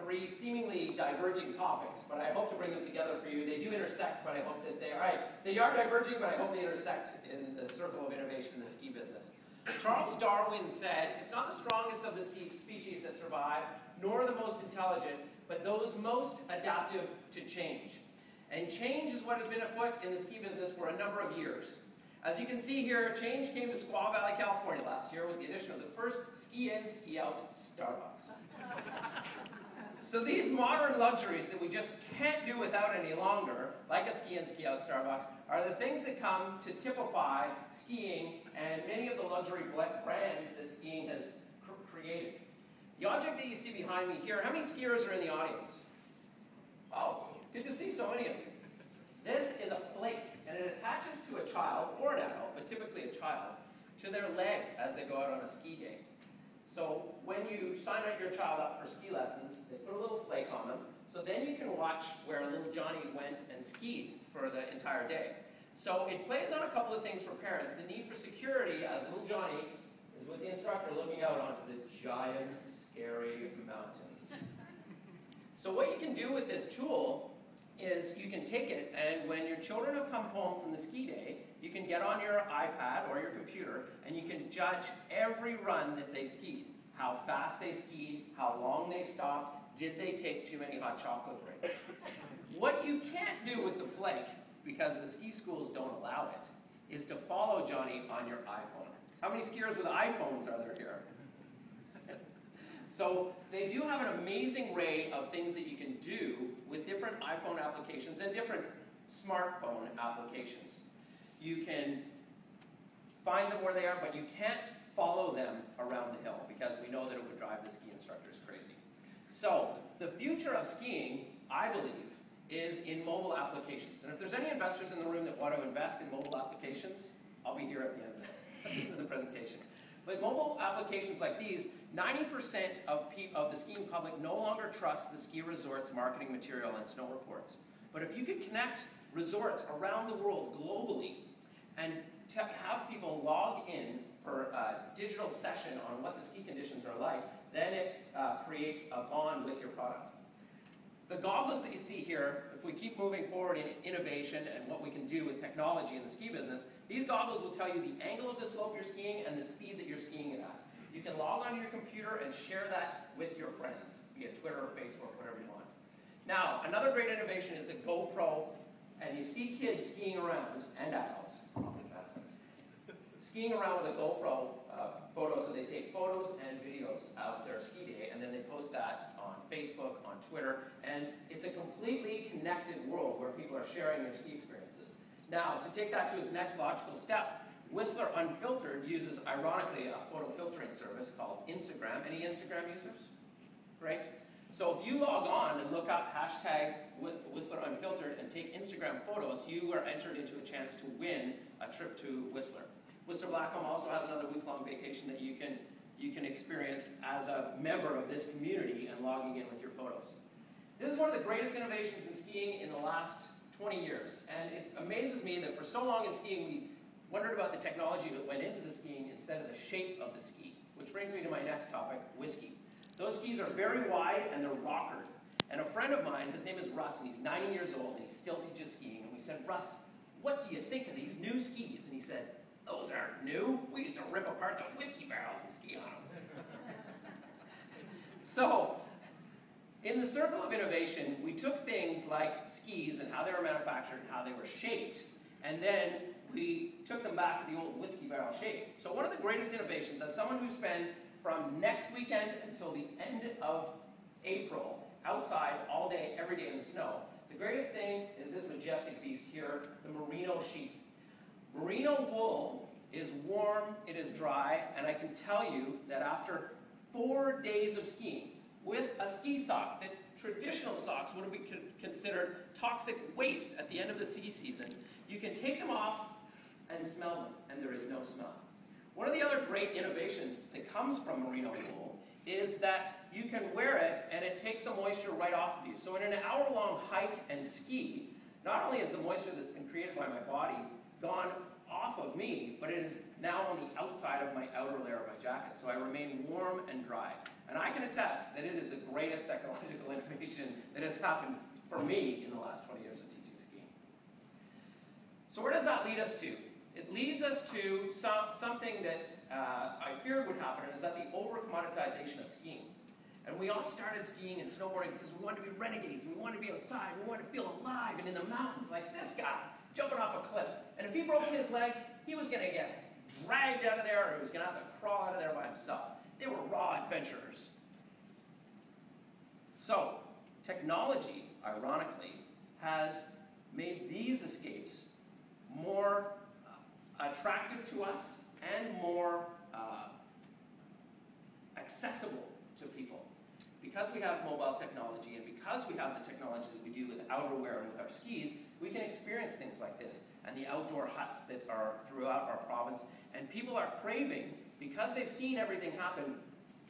three seemingly diverging topics, but I hope to bring them together for you. They do intersect, but I hope that they are, they are diverging, but I hope they intersect in the circle of innovation in the ski business. Charles Darwin said, "It's not the strongest of the species that survive, nor the most intelligent, but those most adaptive to change." And change is what has been afoot in the ski business for a number of years. As you can see here, change came to Squaw Valley, California last year with the addition of the first ski-in, ski-out Starbucks. So these modern luxuries that we just can't do without any longer, like a ski-in, ski-out Starbucks, are the things that come to typify skiing and many of the luxury brands that skiing has created. The object that you see behind me here, how many skiers are in the audience? Oh, good to see so many of you. This is a flake, and it attaches to a child, or an adult, but typically a child, to their leg as they go out on a ski day. So when you sign your child up for ski lessons, they put a little flake on them, so then you can watch where little Johnny went and skied for the entire day. So it plays on a couple of things for parents. The need for security, as little Johnny is with the instructor looking out onto the giant, scary mountains. So what you can do with this tool is you can take it, and when your children have come home from the ski day, you can get on your iPad or your computer, and you can judge every run that they skied. How fast they skied, how long they stopped, did they take too many hot chocolate breaks. What you can't do with the flake, because the ski schools don't allow it, is to follow Johnny on your iPhone. How many skiers with iPhones are there here? So they do have an amazing array of things that you can do with different iPhone applications and different smartphone applications. You can find them where they are, but you can't follow them around the hill because we know that it would drive the ski instructors crazy. So the future of skiing, I believe, is in mobile applications. And if there's any investors in the room that want to invest in mobile applications, I'll be here at the end of the presentation. But mobile applications like these, 90% of the skiing public no longer trust the ski resort's marketing material and snow reports. But if you could connect resorts around the world globally and to have people log in for a digital session on what the ski conditions are like, then it creates a bond with your product. The goggles that you see here, if we keep moving forward in innovation and what we can do with technology in the ski business, these goggles will tell you the angle of the slope you're skiing and the speed that you're skiing it at. You can log onto your computer and share that with your friends, via Twitter or Facebook, whatever you want. Now, another great innovation is the GoPro, and you see kids skiing around, and adults, skiing around with a GoPro photo, so they take photos and videos of their ski day, and then they post that on Facebook, on Twitter, and it's a completely connected world where people are sharing their ski experiences. Now, to take that to its next logical step, Whistler Unfiltered uses, ironically, a photo filtering service called Instagram. Any Instagram users? Great. So if you log on and look up hashtag Whistler Unfiltered and take Instagram photos, you are entered into a chance to win a trip to Whistler. Whistler Blackcomb also has another week-long vacation that you can experience as a member of this community and logging in with your photos. This is one of the greatest innovations in skiing in the last 20 years. And it amazes me that for so long in skiing, we wondered about the technology that went into the skiing instead of the shape of the ski. Which brings me to my next topic, whiskey. Those skis are very wide and they're rockered. And a friend of mine, his name is Russ, and he's 90 years old, and he still teaches skiing. And we said, Russ, what do you think of these new skis? And he said, those aren't new. We used to rip apart the whiskey barrels and ski on them. So, in the circle of innovation, we took things like skis and how they were manufactured and how they were shaped, and then we took them back to the old whiskey barrel shape. So one of the greatest innovations, as someone who spends from next weekend until the end of April outside all day, every day in the snow, the greatest thing is this majestic beast here, the merino sheep. Merino wool is warm, it is dry, and I can tell you that after 4 days of skiing with a ski sock, that traditional socks would have been considered toxic waste at the end of the ski season, you can take them off and smell them, and there is no smell. One of the other great innovations that comes from merino wool is that you can wear it and it takes the moisture right off of you. So in an hour-long hike and ski, not only is the moisture that's been created by my body gone off of me, but it is now on the outside of my outer layer of my jacket, so I remain warm and dry. And I can attest that it is the greatest technological innovation that has happened for me in the last 20 years of teaching skiing. So where does that lead us to? It leads us to something that I feared would happen, and is that the over-commoditization of skiing. And we all started skiing and snowboarding because we wanted to be renegades, we wanted to be outside, we wanted to feel alive and in the mountains like this guy, jumping off a cliff. And if he broke his leg, he was going to get dragged out of there, or he was going to have to crawl out of there by himself. They were raw adventurers. So, technology, ironically, has made these escapes more attractive to us and more accessible to people. Because we have mobile technology, and because we have the technology that we do with outerwear and with our skis, we can experience things like this, and the outdoor huts that are throughout our province. And people are craving, because they've seen everything happen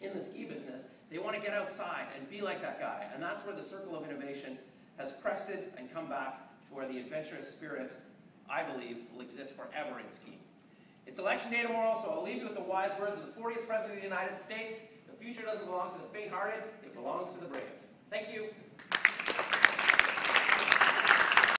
in the ski business, they want to get outside and be like that guy. And that's where the circle of innovation has crested and come back to where the adventurous spirit, I believe, will exist forever in skiing. It's election day tomorrow, so I'll leave you with the wise words of the 40th President of the United States. The future doesn't belong to the faint-hearted, it belongs to the brave. Thank you.